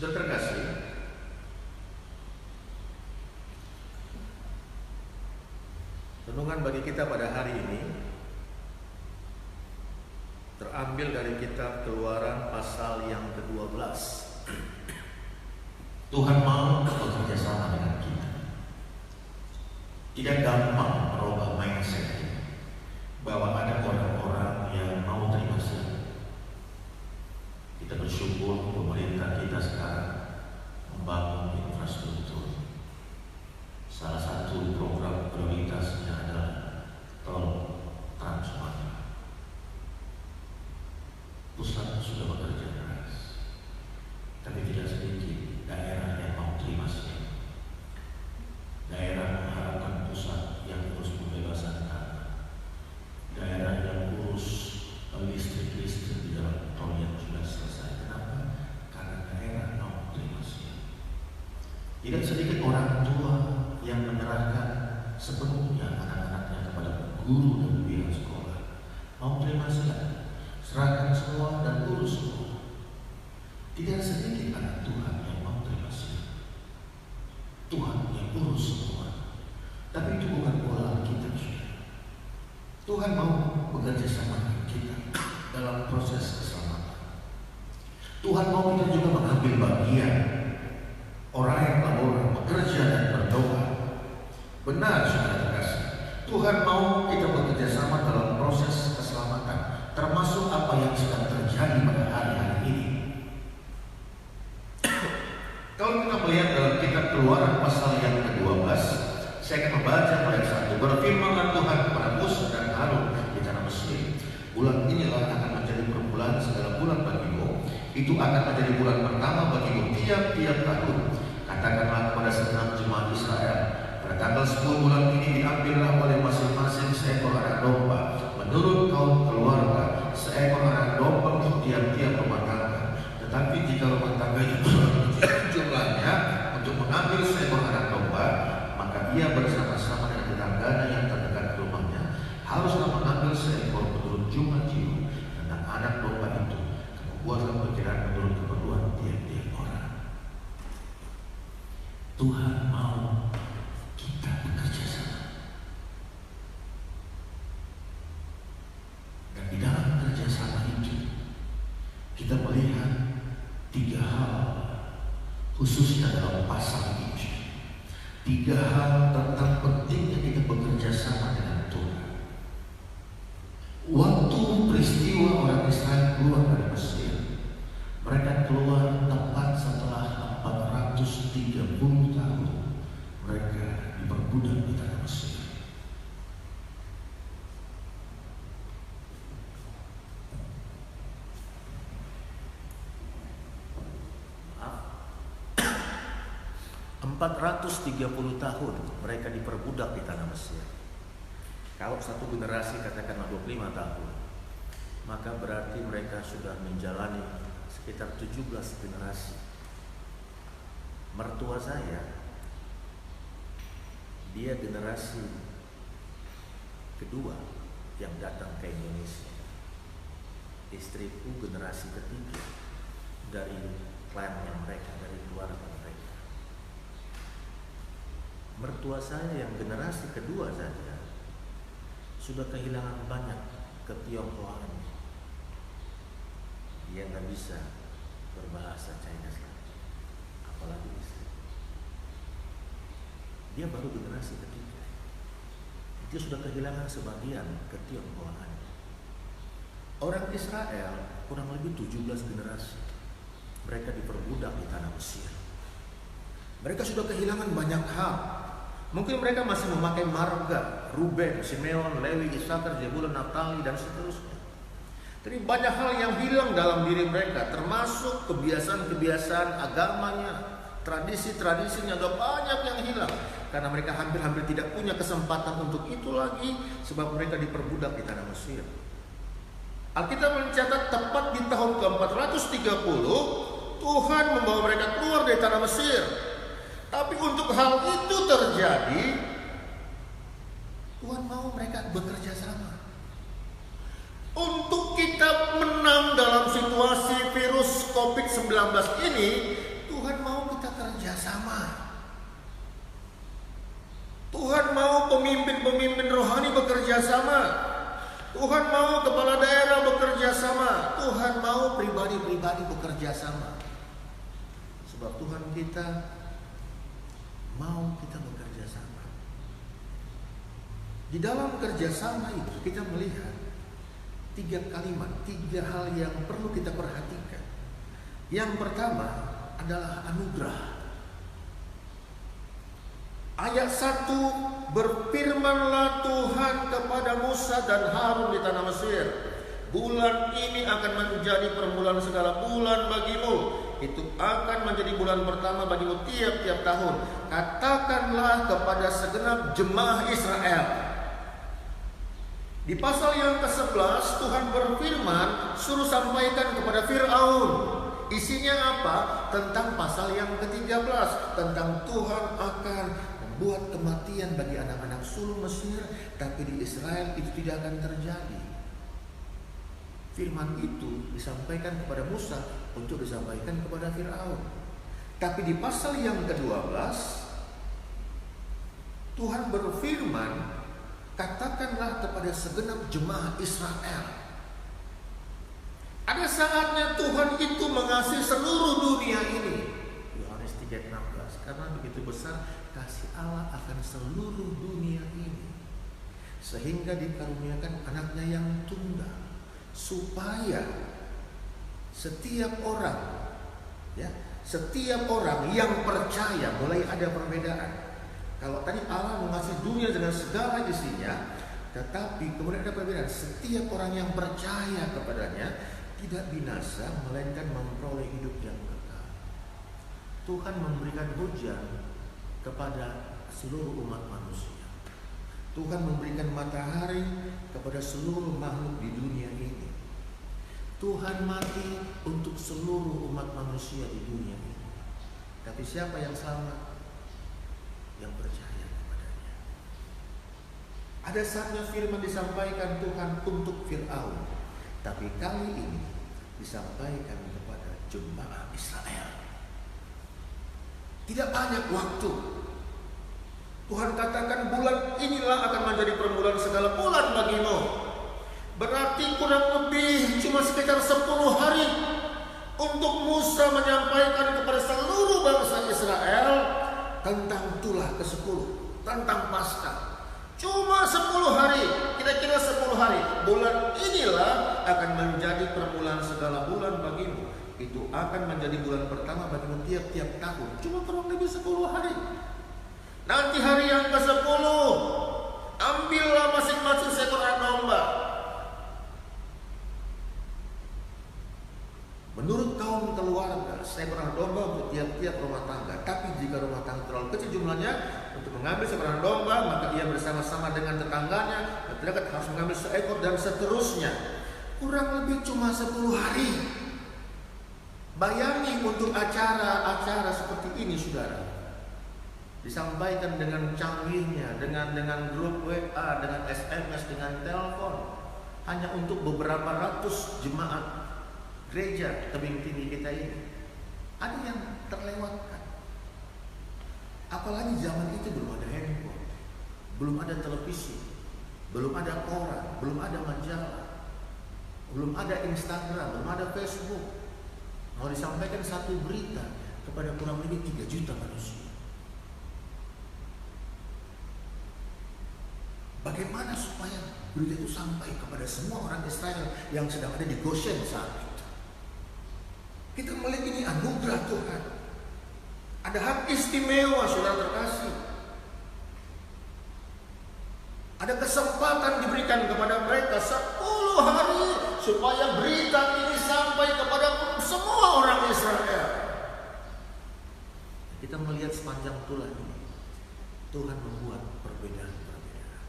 Sudah terkasih, renungan bagi kita pada hari ini terambil dari kitab Keluaran pasal yang ke-12. Tuhan mau bekerja sama dengan kita. Tidak gampang merubah mindset kita, bahwa ada orang-orang yang mau terima kasih. Kita bersyukur pemerintah kita sekarang membangun infrastruktur. Salah satu program prioritasnya adalah tol Trans Sumatera. Pusat sudah bekerja keras, tapi tidak sedikit daerah yang mau terima kasih. Daerah mengharapkan pusat yang terus membebaskan tanah. Daerah yang urus listrik di dalam tol yang sudah selesai. Kenapa? Karena daerah mau terima kasih. Tidak sedikit orang tua yang menyerahkan sepenuhnya anak-anaknya kepada guru dan pimpinan sekolah. Mau terima kasih, serahkan semua dan urus semua. Tidak sedikit anak Tuhan yang mau terima kasih. Tuhan yang urus semua. Tapi itu bukan pola kita, saudara. Tuhan mau bekerja sama dengan kita dalam proses keselamatan. Tuhan mau kita juga mengambil bagian. Orang yang lalu bekerja dan berdoa. Benar, saudara terkasih. Tuhan mau kita bekerja sama dalam proses keselamatan, termasuk apa yang sedang terjadi pada hari-hari ini. Kalau kita melihat dalam kitab Keluaran pasal yang ke-12, saya akan membaca ayat 1. Berfirmanlah Tuhan kepada Musa dan Harun di tanah Mesir, bulan inilah akan menjadi perbulan segala bulan bagimu. Itu akan menjadi bulan pertama bagimu tiap-tiap tahun. Katakanlah kepada segenap jemaat Israel, pada tanggal 10 bulan ini diambillah oleh masing-masing seekor anak domba menurut kaum keluarga, seekor anak domba untuk tiap-tiap rumah tangga. Tetapi jika rumah tangga jumlahnya untuk mengambil seekor anak domba, maka ia bersama-sama dengan tetangganya yang terdekat rumahnya haruslah mengambil seekor menurut jumlah jiwa tentang anak domba itu. Kamu buatlah perkiraan menurut keperluan tiap-tiap orang. Tuhan mau kita bekerja sama. Dan di dalam kerjasama itu kita melihat 3 hal, khususnya dalam pasal ini. 3 hal tentang pentingnya kita bekerja sama dengan Tuhan. Waktu peristiwa orang Israel keluar dari Mesir, mereka keluar tepat setelah 430 tahun mereka diperbudak di tanah Mesir. Maaf, 430 tahun mereka diperbudak di tanah Mesir. Kalau satu generasi katakanlah 25 tahun, maka berarti mereka sudah menjalani sekitar 17 generasi. Mertua saya, dia generasi kedua yang datang ke Indonesia. Istriku generasi ketiga dari klannya mereka, dari keluarga mereka. Mertua saya yang generasi kedua saja sudah kehilangan banyak ketionghoaan. Dia nggak bisa berbahasa Chinese lagi, apalagi istri. Dia baru generasi ketiga. Dia sudah kehilangan sebagian ketionghoaan. Orang Israel kurang lebih 17 generasi mereka diperbudak di tanah Mesir. Mereka sudah kehilangan banyak hal. Mungkin mereka masih memakai marga Ruben, Simeon, Lewi, Isakar, Zebulun, Naftali dan seterusnya. Tapi banyak hal yang hilang dalam diri mereka, termasuk kebiasaan-kebiasaan agamanya, tradisi-tradisinya, ada banyak yang hilang karena mereka hampir-hampir tidak punya kesempatan untuk itu lagi, sebab mereka diperbudak di tanah Mesir. Alkitab mencatat tepat di tahun ke-430 Tuhan membawa mereka keluar dari tanah Mesir. Tapi untuk hal itu terjadi, Tuhan mau mereka bekerja sama. Untuk kita menang dalam situasi virus COVID-19 ini, bekerja sama. Tuhan mau pemimpin-pemimpin rohani bekerja sama. Tuhan mau kepala daerah bekerja sama. Tuhan mau pribadi-pribadi bekerja sama. Sebab Tuhan kita mau kita bekerja sama. Di dalam kerjasama itu kita melihat 3 kalimat, 3 hal yang perlu kita perhatikan. Yang pertama adalah anugerah. Ayat 1, berfirmanlah Tuhan kepada Musa dan Harun di tanah Mesir, bulan ini akan menjadi permulaan segala bulan bagimu. Itu akan menjadi bulan pertama bagimu tiap-tiap tahun. Katakanlah kepada segenap jemaah Israel. Di pasal yang ke-11 Tuhan berfirman, suruh sampaikan kepada Fir'aun. Isinya apa? Tentang pasal yang ke-13, tentang Tuhan akan membuat kematian bagi anak-anak sulung Mesir, tapi di Israel itu tidak akan terjadi. Firman itu disampaikan kepada Musa untuk disampaikan kepada Fir'aun. Tapi di pasal yang ke-12 Tuhan berfirman, katakanlah kepada segenap jemaah Israel. Ada saatnya Tuhan itu mengasihi seluruh dunia ini. Yohanes 3:16. Karena begitu besar kasih Allah akan seluruh dunia ini, sehingga dikaruniakan anaknya yang tunggal, supaya setiap orang yang percaya, mulai ada perbedaan. Kalau tadi Allah mengasihi dunia dengan segala isinya, tetapi kemudian ada perbedaan. Setiap orang yang percaya kepadanya tidak binasa, melainkan memperoleh hidup yang kekal. Tuhan memberikan hujan kepada seluruh umat manusia. Tuhan memberikan matahari kepada seluruh makhluk di dunia ini. Tuhan mati untuk seluruh umat manusia di dunia ini. Tapi siapa yang selamat? Yang percaya kepadanya. Ada saatnya firman disampaikan Tuhan untuk Fir'aun, tapi kali ini disampaikan kepada jemaah Israel. Tidak banyak waktu. Tuhan katakan bulan inilah akan menjadi permulaan segala bulan bagimu. Berarti kurang lebih cuma sekitar 10 hari untuk Musa menyampaikan kepada seluruh bangsa Israel tentang tulah ke-10, tentang Paskah. Cuma 10 hari, kira-kira 10 hari. Bulan inilah akan menjadi permulaan segala bulan bagimu. Itu akan menjadi bulan pertama bagimu tiap-tiap tahun. Cuma kurang lebih 10 hari. Nanti hari yang ke-10, ambillah masing-masing seekor anak domba. Menurut kaum keluarga, seekor anak domba untuk tiap-tiap rumah tangga. Tapi jika rumah tangga terlalu kecil jumlahnya untuk mengambil seekor anak domba, maka ia bersama-sama dengan tetangganya terdekat harus mengambil seekor dan seterusnya. Kurang lebih cuma 10 hari. Bayangi untuk acara-acara seperti ini, saudara. Disampaikan dengan canggihnya, dengan grup WA, dengan SMS, dengan telepon, hanya untuk beberapa ratus jemaat gereja tebing tinggi kita ini. Ada yang terlewatkan. Apalagi zaman itu belum ada handphone, belum ada televisi, belum ada koran, belum ada majalah, belum ada Instagram, belum ada Facebook. Mau disampaikan satu berita kepada kurang lebih 3 juta manusia. Bagaimana supaya berita itu sampai kepada semua orang Israel yang sedang ada di Goshen saat itu? Kita melihat ini anugerah Tuhan. Ada hak istimewa, saudara terkasih. Ada kesempatan diberikan kepada mereka 10 hari supaya berita ini sampai kepada semua orang Israel. Kita melihat sepanjang tulah ini, Tuhan membuat perbedaan-perbedaan.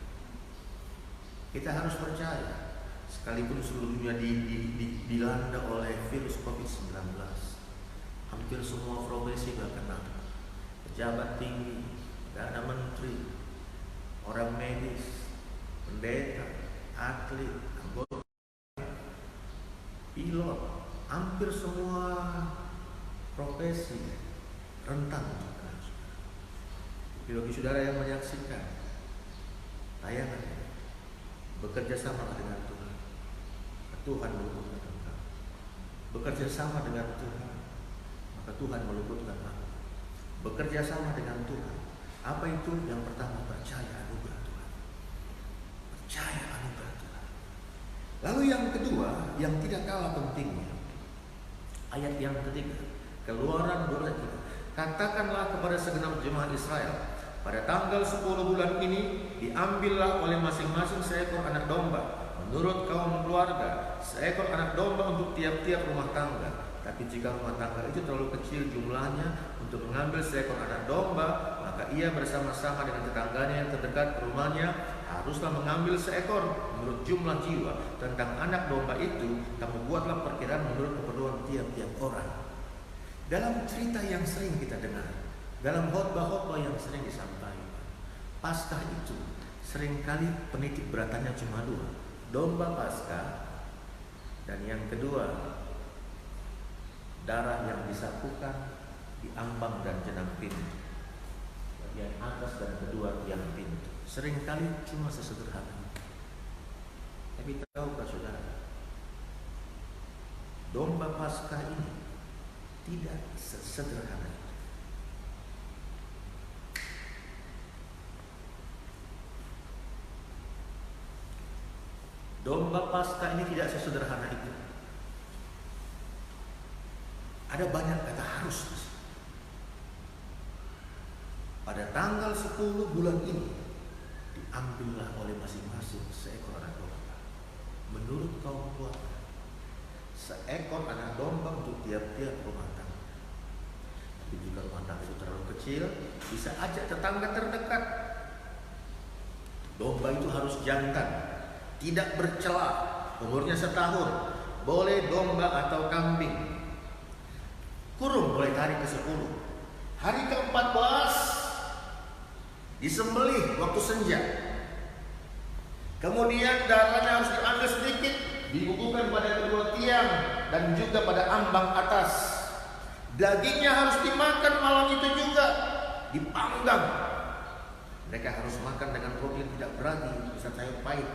Kita harus percaya, sekalipun seluruh dunia dilanda oleh virus COVID-19, hampir semua profesi gak kena. Pejabat tinggi, gak ada menteri, orang medis, pendeta, atlet, anggota, pilot, hampir semua profesi rentan untuk kena, saudara. Tapi bagi saudara yang menyaksikan tayangan ini, bekerja sama dengan Tuhan. Tuhan meluputkan engkau. Bekerja sama dengan Tuhan, maka Tuhan meluputkan aku. Bekerja sama dengan Tuhan. Apa itu? Yang pertama, percaya anugerah Tuhan. Percaya anugerah Tuhan. Lalu yang kedua, yang tidak kalah pentingnya, ayat yang ketiga, Keluaran 2:3. Katakanlah kepada segenap jemaah Israel, pada tanggal 10 bulan ini diambillah oleh masing-masing seekor anak domba menurut kaum keluarga, seekor anak domba untuk tiap-tiap rumah tangga. Tapi jika rumah tangga itu terlalu kecil jumlahnya untuk mengambil seekor anak domba, maka ia bersama-sama dengan tetangganya yang terdekat ke rumahnya haruslah mengambil seekor menurut jumlah jiwa. Tentang anak domba itu, kamu buatlah perkiraan menurut keperluan tiap-tiap orang. Dalam cerita yang sering kita dengar, dalam khotbah-khotbah yang sering disampaikan, Paskah itu seringkali penitik beratannya cuma dua, domba Paskah, dan yang kedua, darah yang disapukan di ambang dan jenang pintu, bagian atas dan kedua tiang pintu. Seringkali cuma sesederhana itu. Tapi tahukah saudara, domba Paskah ini tidak sesederhana itu. Domba Paskah ini tidak sesederhana itu. Ada banyak kata harus. Pada tanggal 10 bulan ini diambillah oleh masing-masing seekor anak domba menurut kaum keluarga, seekor anak domba untuk tiap-tiap rumah tangga. Tapi jika rumah tangga itu terlalu kecil, bisa ajak tetangga terdekat. Domba itu harus jantan, tidak bercela, umurnya setahun, boleh domba atau kambing. Kurung mulai hari ke-10. Hari ke-14 disembelih waktu senja. Kemudian darahnya harus diambil sedikit, dibubuhkan pada kedua tiang dan juga pada ambang atas. Dagingnya harus dimakan malam itu juga, dipanggang. Mereka harus makan dengan roti yang tidak berani, bisa sayur pahit.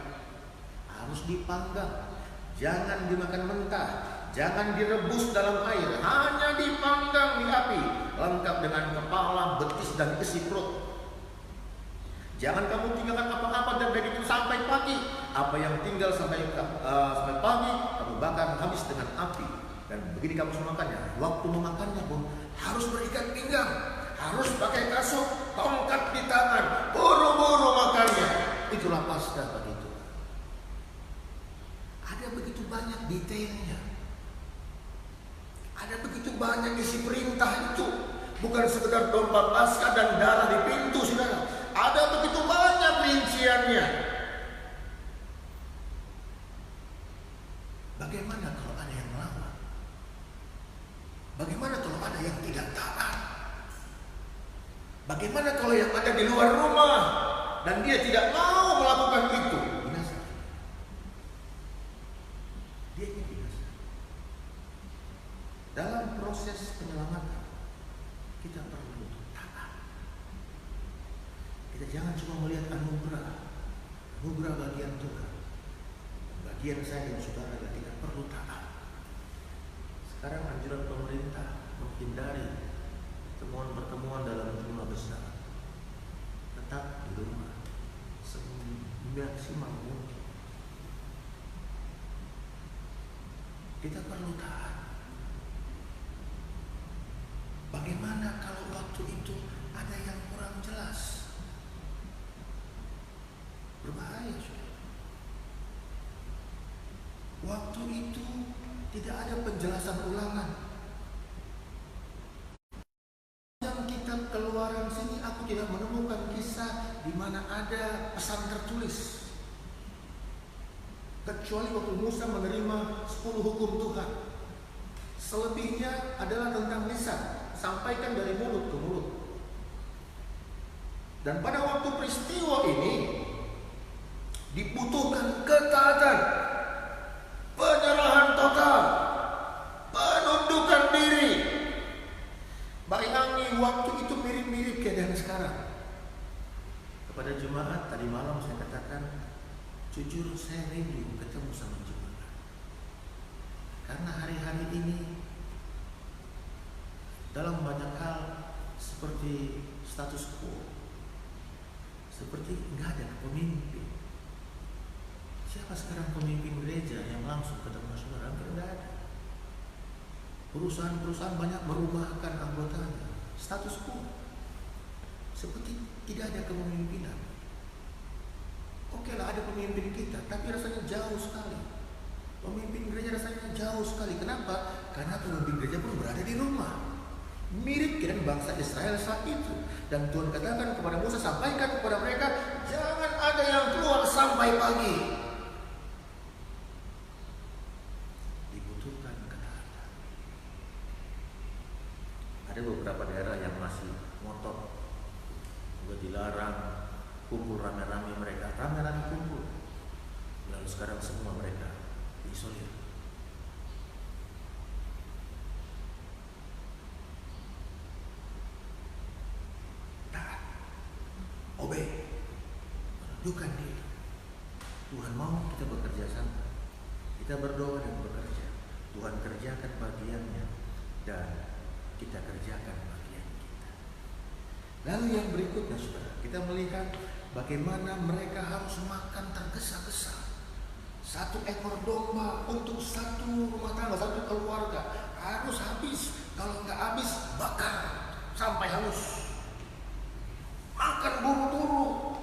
Harus dipanggang, jangan dimakan mentah. Jangan direbus dalam air, hanya dipanggang di api, lengkap dengan kepala, betis, dan isi perut. Jangan kamu tinggalkan apa-apa dan dari itu sampai pagi. Apa yang tinggal sampai pagi, kamu bakar habis dengan api. Dan begini kamu memakannya. Waktu memakannya pun harus berikat pinggang, harus pakai kasut, tongkat di tangan, buru-buru makannya. Itulah Paskah bagi Tuhan. Ada begitu banyak detailnya. Ada begitu banyak isi perintah itu. Bukan sekedar domba Paskah dan darah di pintu, saudara. Ada begitu banyak rinciannya. Bagaimana kalau ada yang melawan? Bagaimana kalau ada yang tidak taat? Bagaimana kalau yang ada di luar rumah dan dia tidak mau melakukan itu? Binasa. Dia ingin binasa. Dalam proses penyelamatan, kita perlu taat. Kita jangan cuma melihat anugerah bagian Tuhan, bagian saya dan saudara, dan kita perlu taat. Sekarang anjuran pemerintah menghindari pertemuan dalam jumlah besar. Tetap di rumah semaksimal mungkin. Kita perlu taat. Bagaimana kalau waktu itu ada yang kurang jelas? Berbahaya, saudara. Waktu itu tidak ada penjelasan ulangan. Dalam kitab Keluaran sini aku tidak menemukan kisah di mana ada pesan tertulis. Kecuali waktu Musa menerima 10 hukum Tuhan. Selebihnya adalah tentang lisan, sampaikan dari mulut ke mulut. Dan pada waktu peristiwa ini dibutuhkan ketaatan, penyerahan total, penundukan diri. Bayangi sekarang. Kepada jemaat tadi malam saya katakan, jujur saya rindu ketemu sama jemaat. Karena hari-hari ini dalam banyak hal seperti status quo, seperti nggak ada pemimpin. Siapa sekarang pemimpin gereja yang langsung ketemu saudara? Hampir nggak ada. Perusahaan-perusahaan banyak merumahkan anggotanya. Status quo, seperti tidak ada kepemimpinan. Oke lah, ada pemimpin kita, tapi rasanya jauh sekali. Pemimpin gereja rasanya jauh sekali. Kenapa? Karena pemimpin gereja pun berada di rumah. Mirip dengan bangsa Israel saat itu. Dan Tuhan katakan kepada Musa, sampaikan kepada mereka, jangan ada yang keluar sampai pagi. Dibutuhkan ketaatan. Ada beberapa daerah yang masih ngotot, juga dilarang kumpul rame-rame mereka, rame-rame kumpul. Lalu sekarang semua mereka diisolir. Obey, menundukkan diri. Tuhan mau kita bekerja sama, kita berdoa dan bekerja. Tuhan kerjakan bagiannya dan kita kerjakan bagian kita. Lalu yang berikutnya, saudara, kita melihat bagaimana mereka harus makan tergesa-gesa. 1 ekor domba untuk 1 rumah tangga, 1 keluarga harus habis. Kalau nggak habis, bakar sampai hangus. Makan buru-buru,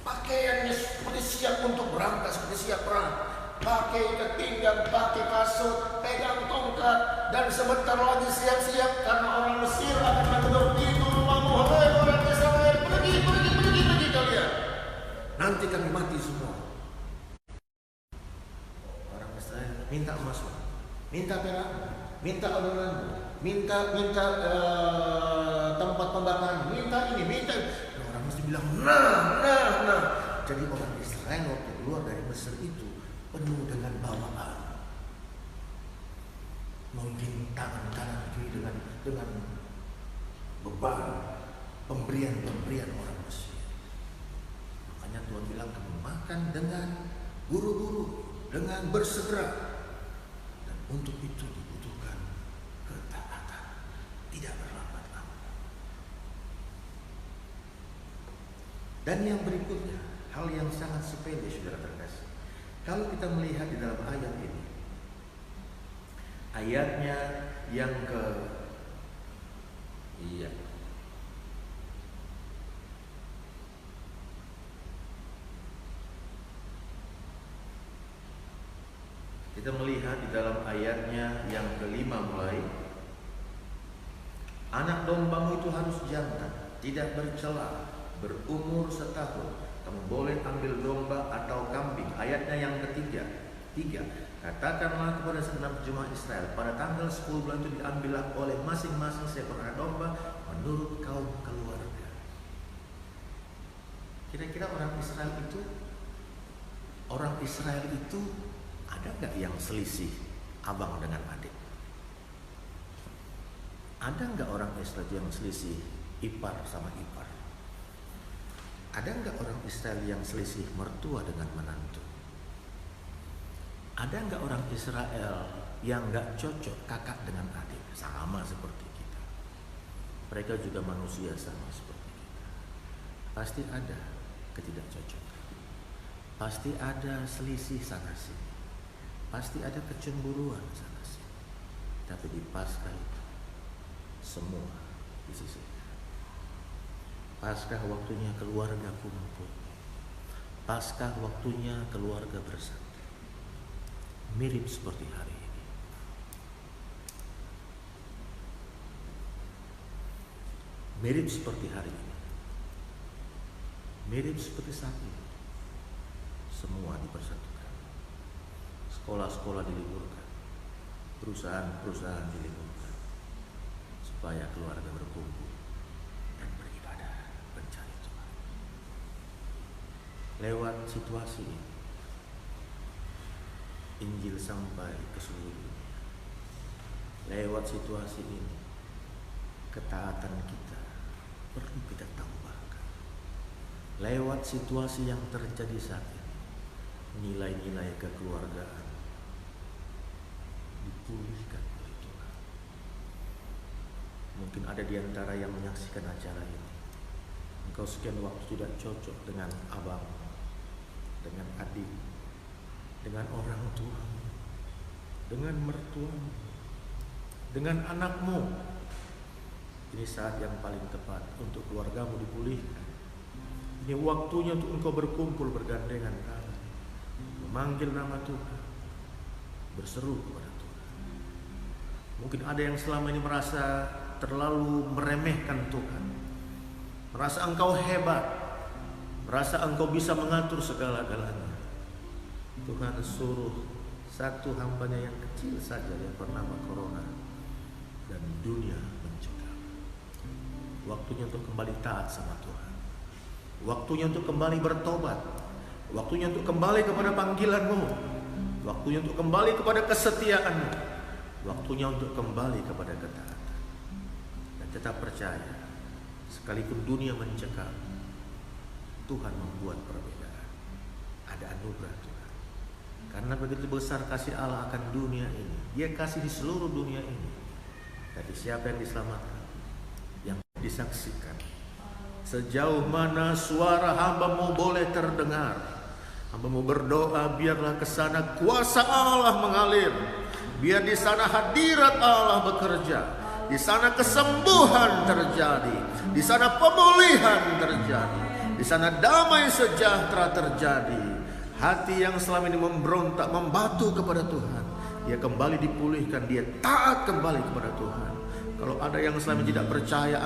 pakaiannya seperti siap untuk berangkat, seperti siap perang. Pakai ikat pinggang, pakai kasut, pegang tongkat, dan sebentar lagi siap-siap karena orang Mesir akan menegur pintu rumahmu. Hei orang Israel, pergi kalian. Nanti kami mati semua. Orang Israel minta emasmu, minta perak, minta adonanmu, minta tempat pembakaran, minta ini, minta. Orang mesti bilang nah. Jadi orang Israel waktu keluar dari Mesir itu penuh dengan bawaan. Mungkin tangan kanan kiri dengan beban pemberian orang Mesir. Makanya Tuhan bilang kamu makan dengan buru-buru, dengan bersegera. Dan untuk itu dibutuhkan ketaatan, tidak berlambat-lambat. Dan yang berikutnya, hal yang sangat sepele, saudara terkasih. Kalau kita melihat di dalam ayat ini, ayatnya yang kita melihat di dalam ayatnya yang kelima mulai, anak dombamu itu harus jantan, tidak bercela, berumur setahun. Kamu boleh ambil domba atau kambing. Ayatnya yang ketiga, katakanlah kepada segenap jemaat Israel, pada tanggal 10 bulan itu diambillah oleh masing-masing seekor anak domba menurut kaum keluarga. Kira-kira orang Israel itu ada nggak yang selisih abang dengan adik? Ada nggak orang Israel yang selisih ipar sama ipar? Ada nggak orang Israel yang selisih mertua dengan menantu? Ada nggak orang Israel yang nggak cocok kakak dengan adik? Sama seperti kita. Mereka juga manusia sama seperti kita. Pasti ada ketidakcocokan. Pasti ada selisih sana sini. Pasti ada kecemburuan sana sini. Tapi di Paskah itu semua disisihkan. Paskah waktunya keluarga kumpul. Paskah waktunya keluarga bersatu. Mirip seperti hari ini. Mirip seperti hari ini. Mirip seperti saat ini. Semua dipersatukan. Sekolah-sekolah diliburkan. Perusahaan-perusahaan diliburkan. Supaya keluarga berkumpul dan beribadah, mencari Tuhan. Lewat situasi ini, Injil sampai ke seluruh dunia. Lewat situasi ini, ketaatan kita, perlu kita tambahkan. Lewat situasi yang terjadi saat ini, nilai-nilai kekeluargaan dipulihkan oleh Tuhan. Mungkin ada di antara yang menyaksikan acara ini, engkau sekian waktu tidak cocok dengan abang, dengan adik, dengan orang tua, dengan mertuamu, dengan anakmu. Ini saat yang paling tepat untuk keluargamu dipulihkan. Ini waktunya untuk engkau berkumpul bergandengan tangan, memanggil nama Tuhan, berseru kepada Tuhan. Mungkin ada yang selama ini merasa terlalu meremehkan Tuhan, merasa engkau hebat, merasa engkau bisa mengatur segala-galanya. Tuhan suruh satu hambanya yang kecil saja yang bernama Corona, dan dunia mencegah. Waktunya untuk kembali taat sama Tuhan, waktunya untuk kembali bertobat, waktunya untuk kembali kepada panggilanmu, waktunya untuk kembali kepada kesetiaanmu, waktunya untuk kembali kepada ketaatan. Dan tetap percaya, sekalipun dunia mencekam, Tuhan membuat perbedaan. Ada anugerah Tuhan. Karena begitu besar kasih Allah akan dunia ini, Dia kasih di seluruh dunia ini. Tapi siapa yang diselamatkan? Yang disaksikan. Sejauh mana suara hamba-Mu boleh terdengar, hamba-Mu berdoa, biarlah ke sana kuasa Allah mengalir, biar di sana hadirat Allah bekerja, di sana kesembuhan terjadi, di sana pemulihan terjadi, di sana damai sejahtera terjadi. Hati yang selama ini memberontak, membatu kepada Tuhan, dia kembali dipulihkan, dia taat kembali kepada Tuhan. Kalau ada yang selama ini tidak percaya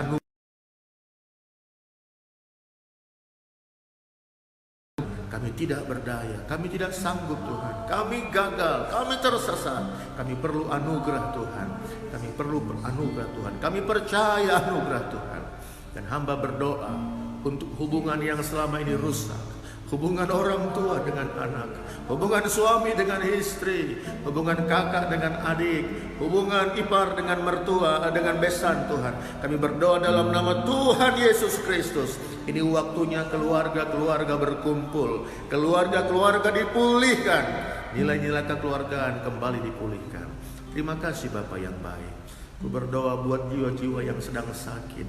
kami tidak berdaya, kami tidak sanggup Tuhan, kami gagal, kami tersesat, kami perlu anugerah Tuhan, kami perlu anugerah Tuhan, kami percaya anugerah Tuhan. Dan hamba berdoa untuk hubungan yang selama ini rusak, hubungan orang tua dengan anak, hubungan suami dengan istri, hubungan kakak dengan adik, hubungan ipar dengan mertua, dengan besan Tuhan. Kami berdoa dalam nama Tuhan Yesus Kristus. Ini waktunya keluarga-keluarga berkumpul, keluarga-keluarga dipulihkan, nilai-nilai kekeluargaan kembali dipulihkan. Terima kasih Bapa yang baik. Ku berdoa buat jiwa-jiwa yang sedang sakit,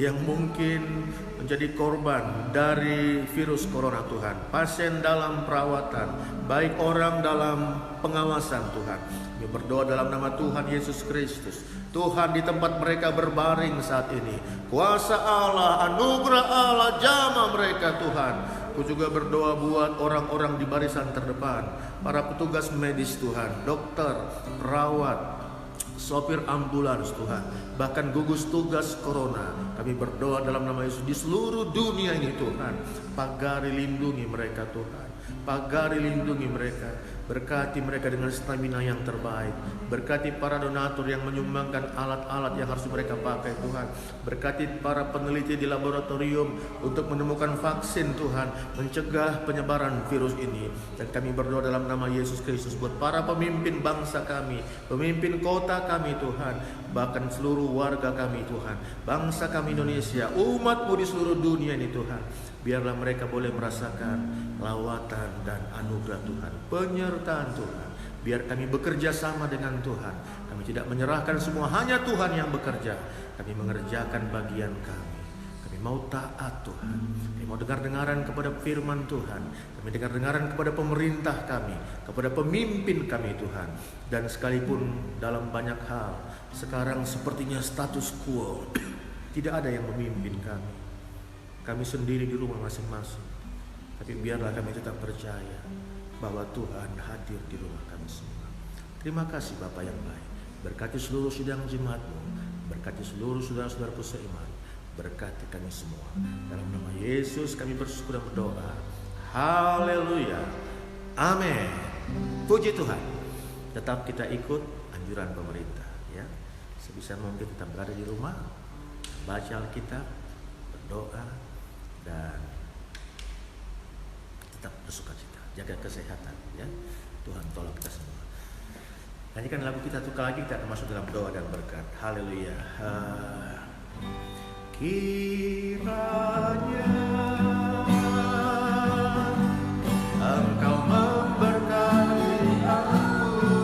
yang mungkin menjadi korban dari virus corona Tuhan, pasien dalam perawatan, baik orang dalam pengawasan Tuhan. Kami berdoa dalam nama Tuhan Yesus Kristus. Tuhan, di tempat mereka berbaring saat ini, kuasa Allah, anugerah Allah jamah mereka Tuhan. Aku juga berdoa buat orang-orang di barisan terdepan, para petugas medis Tuhan, dokter, perawat, sopir ambulans Tuhan, bahkan gugus tugas corona. Kami berdoa dalam nama Yesus di seluruh dunia ini Tuhan, pagari lindungi mereka Tuhan, pagari lindungi mereka. Berkati mereka dengan stamina yang terbaik. Berkati para donatur yang menyumbangkan alat-alat yang harus mereka pakai Tuhan. Berkati para peneliti di laboratorium untuk menemukan vaksin Tuhan, mencegah penyebaran virus ini. Dan kami berdoa dalam nama Yesus Kristus buat para pemimpin bangsa kami, pemimpin kota kami Tuhan, bahkan seluruh warga kami Tuhan, bangsa kami Indonesia, umat-Mu di seluruh dunia ini Tuhan. Biarlah mereka boleh merasakan lawatan dan anugerah Tuhan, penyertaan Tuhan. Biar kami bekerja sama dengan Tuhan. Kami tidak menyerahkan semua, hanya Tuhan yang bekerja. Kami mengerjakan bagian kami. Kami mau taat Tuhan. Kami mau dengar-dengaran kepada firman Tuhan. Kami dengar-dengaran kepada pemerintah kami, kepada pemimpin kami Tuhan. Dan sekalipun dalam banyak hal sekarang sepertinya status quo, tidak ada yang memimpin kami. Kami sendiri di rumah masing-masing. Tapi biarlah kami tetap percaya bahwa Tuhan hadir di rumah kami semua. Terima kasih Bapa yang baik. Berkati seluruh sidang jemaat-Mu, berkati seluruh saudara-saudaraku seiman, berkati kami semua. Dalam nama Yesus kami bersyukur dan berdoa. Haleluya. Amin. Puji Tuhan. Tetap kita ikut anjuran pemerintah, ya. Sebisa mungkin tetap berada di rumah, baca Alkitab, berdoa, dan tetap bersukacita, jaga kesehatan, ya. Tuhan tolong kita semua. Nyanyikan lagu kita tukar lagi, kita akan masuk dalam doa dan berkat. Haleluya. Kiranya Engkau memberkati aku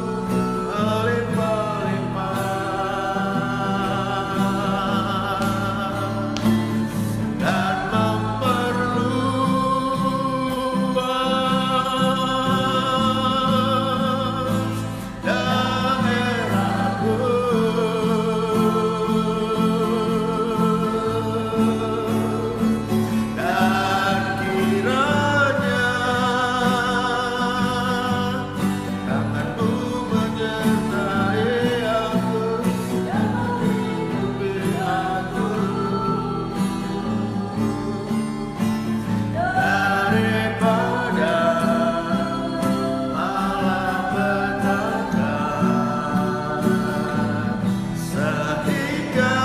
melimpah-limpah dan memperluas daerahku. Dan kiranya tanganmu menyertai aku dan melindungi aku daripada malapetaka, sehingga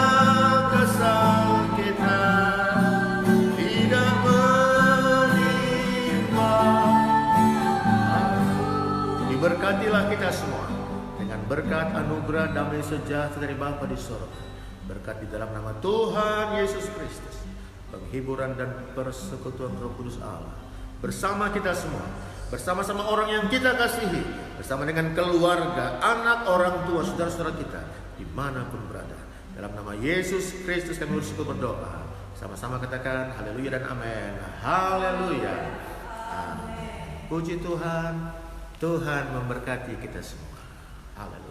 kesakitan tidak menimpa aku. Diberkatilah kita semua dengan berkat anugerah damai sejahtera dari Bapa di sorga, berkat di dalam nama Tuhan Yesus Kristus, penghiburan dan persekutuan Roh Kudus Allah bersama kita semua, bersama-sama orang yang kita kasihi, bersama dengan keluarga, anak, orang tua, saudara-saudara kita dimanapun berada. Dalam nama Yesus Kristus kami bersyukur berdoa. Sama-sama katakan haleluya dan amin. Haleluya. Amin. Puji Tuhan. Tuhan memberkati kita semua. Haleluya.